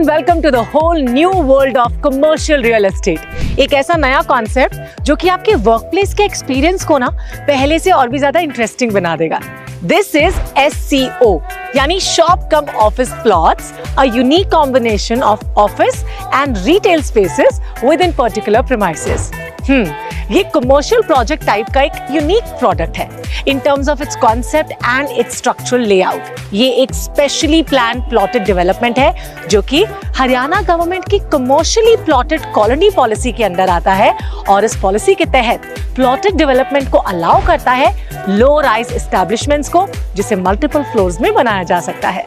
Welcome to the whole new world of commercial real estate. एक ऐसा नया concept जो कि आपके वर्कप्लेस के एक्सपीरियंस को ना पहले से और भी ज्यादा इंटरेस्टिंग बना देगा। दिस इज SCO यानी shop come office plots, a unique combination of office and retail spaces with in particular premises. ये कमर्शियल प्रोजेक्ट टाइप का एक यूनिक प्रोडक्ट है in terms of its concept and it's structural layout. ये एक specially plan plotted development है जो कि Haryana government की कमर्शियली प्लॉटेड कॉलोनी पॉलिसी के अंदर आता है और इस पॉलिसी के तहत प्लॉटेड डेवलपमेंट को अलाउ करता है लो राइज एस्टैब्लिशमेंट्स को, जिसे मल्टीपल फ्लोर्स में बनाया जा सकता है।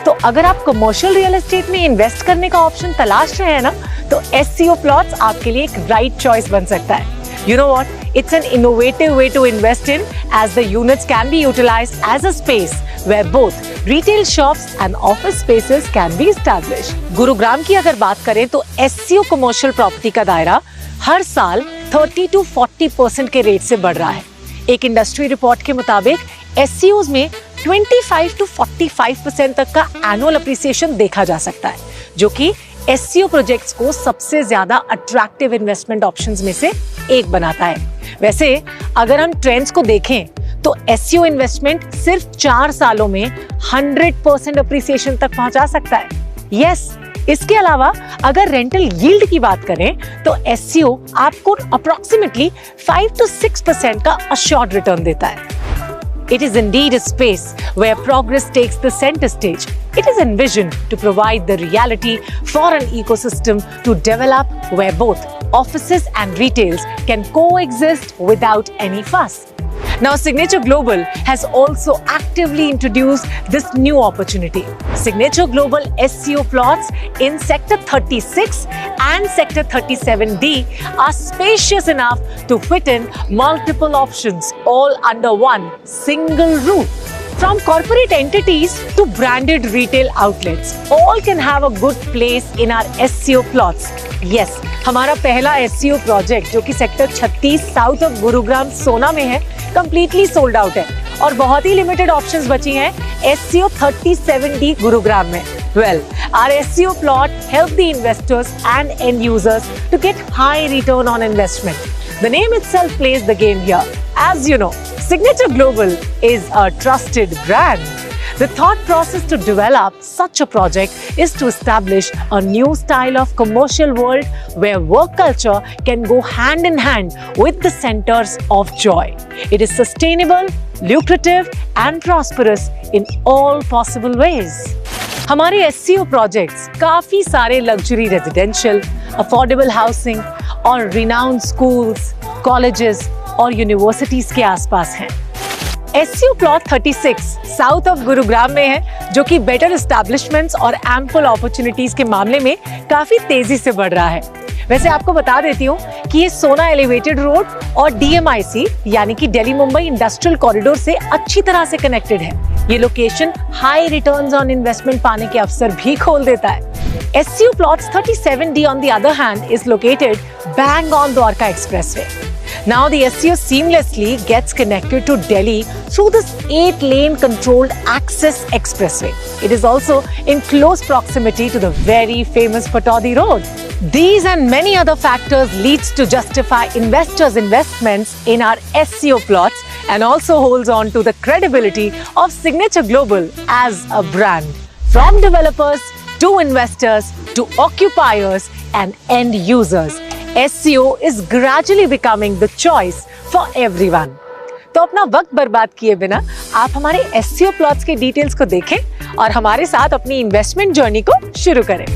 तो अगर आप कमर्शियल रियल एस्टेट में इन्वेस्ट करने का ऑप्शन तलाश रहे हैं ना, तो SCO प्लॉट्स आपके लिए एक राइट चॉइस बन सकता है। You know what? It's an innovative way to invest in, as the units can be utilized as a space where both retail shops and office spaces can be established. Gurugram की अगर बात करें तो SCO commercial property का दायरा हर साल 30 to 40% के rate से बढ़ रहा है। एक इंडस्ट्री रिपोर्ट के मुताबिक SCOs में 25 to 45% तक का एनुअल अप्रिसिएशन देखा जा सकता है, जो कि SCO प्रोजेक्ट्स को सबसे ज्यादा अट्रैक्टिव इन्वेस्टमेंट ऑप्शंस में से एक बनाता है। वैसे अगर हम ट्रेंड्स को देखें तो SCO इन्वेस्टमेंट सिर्फ 4 सालों में 100% अप्रिसिएशन तक पहुंचा सकता है। यस, इसके अलावा अगर रेंटल यील्ड की बात करें तो SCO आपको अप्रोक्सीमेटली 5 to 6% का अश्योर्ड रिटर्न देता है। It is indeed a space where progress takes the center stage. It is envisioned to provide the reality for an ecosystem to develop where both offices and retails can coexist without any fuss. Now, Signature Global has also actively introduced this new opportunity. Signature Global SCO plots in Sector 36 and Sector 37D are spacious enough to fit in multiple options all under one single roof. From corporate entities to branded retail outlets, all can have a good place in our SCO plots. Yes, हमारा पहला SCO project जो कि sector 36 south of Gurugram सोना में है, completely sold out है और बहुत ही लिमिटेड ऑप्शंस बची हैं SCO 37D गुरुग्राम में। Well, our SCO plot help the investors and end users to get high return on investment. The name itself plays the game here. As you know, Signature Global is a trusted brand. The thought process to develop such a project is to establish a new style of commercial world where work culture can go hand in hand with the centers of joy. It is sustainable, lucrative, and prosperous in all possible ways. हमारे SCO projects काफी सारे luxury residential, affordable housing और renowned schools, colleges और universities के आसपास हैं। SCO plot 36 south of Gurugram में है, जो कि बेटर एस्टैब्लिशमेंट्स और एम्पल अपॉर्चुनिटीज के मामले में काफी तेजी से बढ़ रहा है। वैसे आपको बता देती हूँ कि ये सोना एलिवेटेड रोड और DMIC यानी कि दिल्ली मुंबई इंडस्ट्रियल कॉरिडोर से अच्छी तरह से कनेक्टेड है। ये location high returns on investment पाने के अवसर भी खोल देता है। SCO plots 37D on the other hand is located bang on Dwarka Expressway. Now the SCO seamlessly gets connected to Delhi through this 8-lane controlled access expressway. It is also in close proximity to the very famous Pataudi Road. These and many other factors leads to justify investors' investments in our SCO plots and also holds on to the credibility of Signature Global as a brand. From developers to investors to occupiers and end users, SCO is gradually becoming the choice for everyone. तो अपना वक्त बर्बाद किए बिना आप हमारे SCO plots के details को देखें और हमारे साथ अपनी इन्वेस्टमेंट जर्नी को शुरू करें।